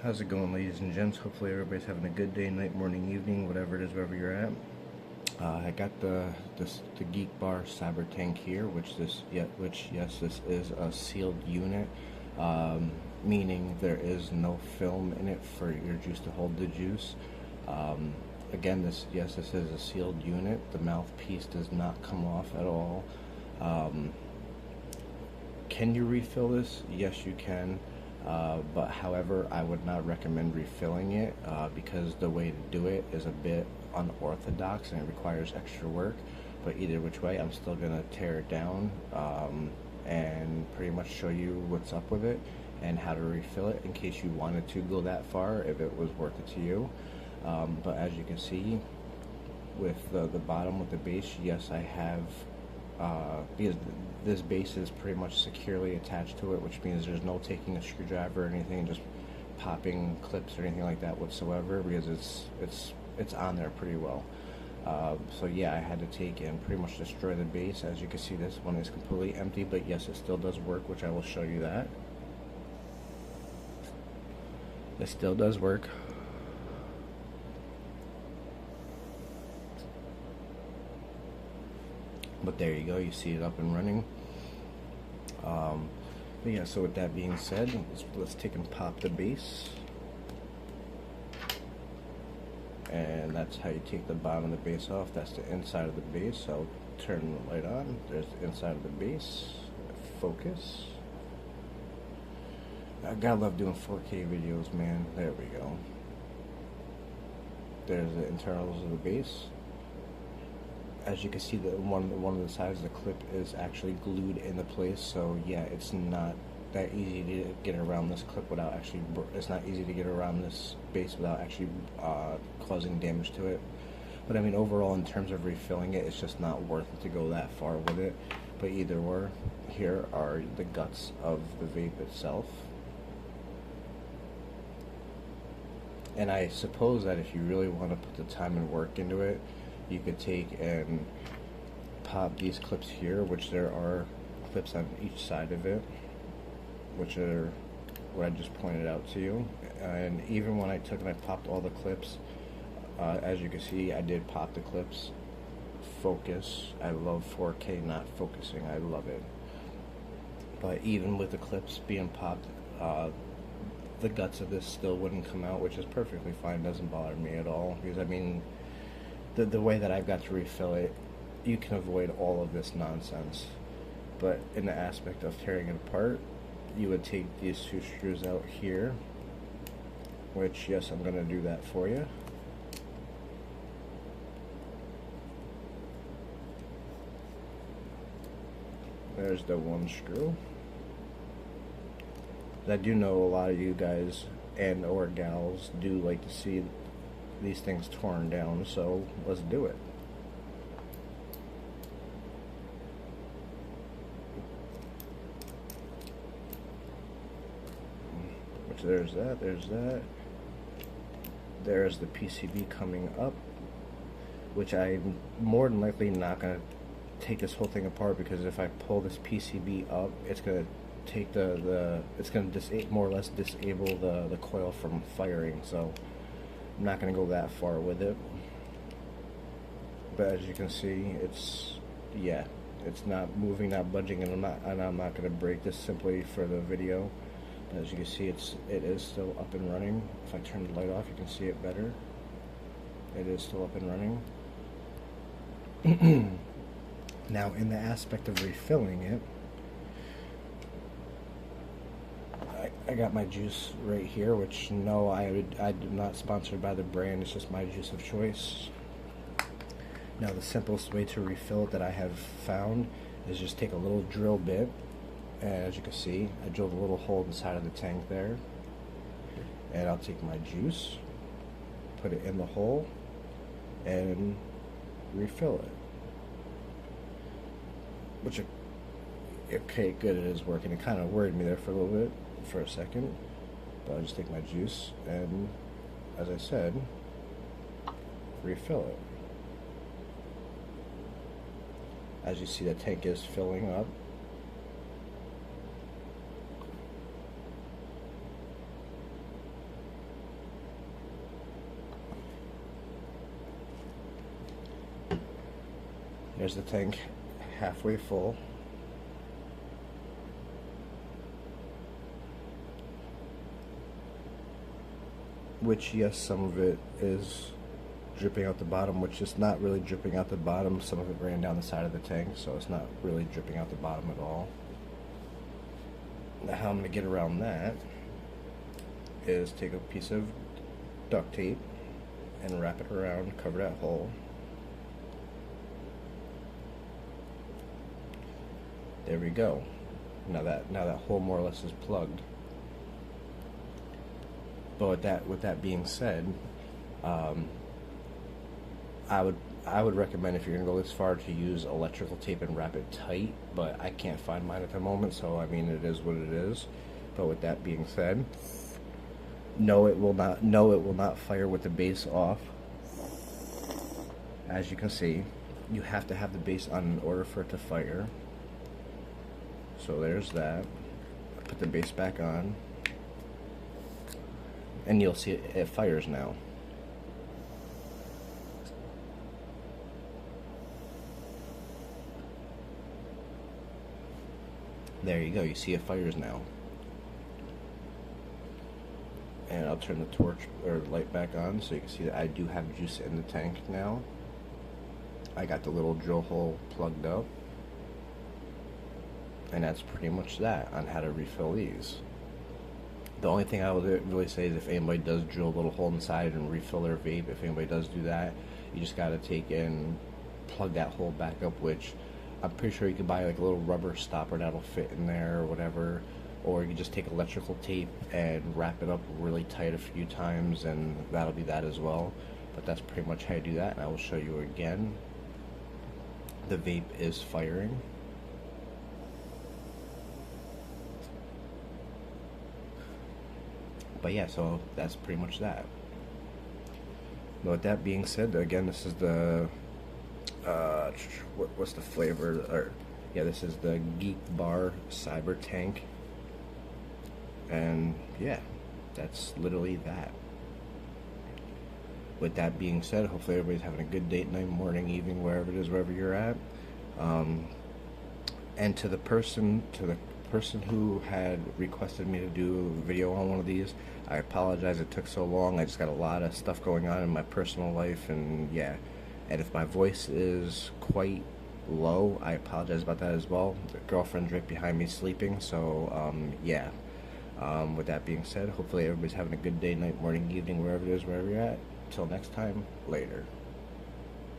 How's it going, ladies and gents? Hopefully everybody's having a good day, night, morning, evening, whatever it is, wherever you're at. I got the Geek Bar Cybertank here, which yes, this is a sealed unit, meaning there is no film in it for your juice to hold the juice. Again, this is a sealed unit. The mouthpiece does not come off at all. Can you refill this? Yes, you can. But however, I would not recommend refilling it because the way to do it is a bit unorthodox and it requires extra work. But either which way, I'm still gonna tear it down and pretty much show you what's up with it and how to refill it in case you wanted to go that far, if it was worth it to you. But as you can see, with the bottom with the base, yes, I have because this base is pretty much securely attached to it, which means there's no taking a screwdriver or anything, just popping clips or anything like that whatsoever, because it's on there pretty well. So yeah, I had to take and pretty much destroy the base. As you can see, this one is completely empty, but yes, it still does work, which I will show you that. It still does work. But there you go, you see it up and running. But yeah, so with that being said, let's take and pop the base. And that's how you take the bottom of the base off. That's the inside of the base. I'll turn the light on. There's the inside of the base. Focus. I gotta love doing 4K videos, man. There we go. There's the internals of the base. As you can see, one of the sides of the clip is actually glued into place, so yeah, it's not that easy to get around this clip without actually, it's not easy to get around this base without actually causing damage to it. But I mean, overall, in terms of refilling it, it's just not worth it to go that far with it. But either way, here are the guts of the vape itself. And I suppose that if you really want to put the time and work into it, you could take and pop these clips here, which there are clips on each side of it, which are what I just pointed out to you. And even when I took and I popped all the clips, as you can see, I did pop the clips. Focus. I love 4K not focusing. I love it. But even with the clips being popped, the guts of this still wouldn't come out, which is perfectly fine. Doesn't bother me at all, because I mean, the way that I've got to refill it, you can avoid all of this nonsense. But in the aspect of tearing it apart, you would take these two screws out here, which yes, I'm going to do that for you. There's the one screw. I do know a lot of you guys and or gals do like to see these things torn down, so let's do it. Which there's that, there's the PCB coming up, which I'm more than likely not going to take this whole thing apart, because if I pull this PCB up, it's going to take it's going to more or less disable the coil from firing, so I'm not going to go that far with it. But as you can see, it's not moving, not budging, and I'm not going to break this simply for the video. But as you can see, it is still up and running. If I turn the light off, you can see it better. It is still up and running. Now, in the aspect of refilling it, I got my juice right here, which no, I'm not sponsored by the brand, it's just my juice of choice. Now, the simplest way to refill it that I have found is just take a little drill bit, and as you can see, I drilled a little hole inside of the tank there, and I'll take my juice, put it in the hole, and refill it. Which, okay, good, it is working. It kind of worried me there for a little bit, for a second, but I'll just take my juice and, as I said, refill it. As you see, the tank is filling up. There's the tank halfway full. Which, yes, some of it is dripping out the bottom, which is not really dripping out the bottom. Some of it ran down the side of the tank, so it's not really dripping out the bottom at all. Now how I'm going to get around that is take a piece of duct tape and wrap it around, cover that hole. There we go. Now that hole more or less is plugged. But with that being said, I would recommend, if you're gonna go this far, to use electrical tape and wrap it tight. But I can't find mine at the moment, so I mean, it is what it is. But with that being said, no, it will not fire with the base off. As you can see, you have to have the base on in order for it to fire. So there's that. Put the base back on, and you'll see it fires now. There you go, you see it fires now. And I'll turn the torch or light back on so you can see that I do have juice in the tank now. I got the little drill hole plugged up. And that's pretty much that on how to refill these. The only thing I would really say is, if anybody does drill a little hole inside and refill their vape, if anybody does do that, you just gotta take and plug that hole back up, which I'm pretty sure you could buy like a little rubber stopper that'll fit in there or whatever, or you can just take electrical tape and wrap it up really tight a few times, and that'll be that as well. But that's pretty much how you do that, and I will show you again. The vape is firing. But yeah, so that's pretty much that. But with that being said, again, this is the what's the flavor? Or yeah, this is the Geek Bar Cybertank, and yeah, that's literally that. With that being said, hopefully everybody's having a good date night, morning, evening, wherever it is, wherever you're at. And to the person who had requested me to do a video on one of these, I apologize it took so long. I just got a lot of stuff going on in my personal life, and yeah, and if my voice is quite low, I apologize about that as well. The girlfriend's right behind me sleeping, so yeah. With that being said, hopefully everybody's having a good day, night, morning, evening, wherever it is, wherever you're at. Till next time, later.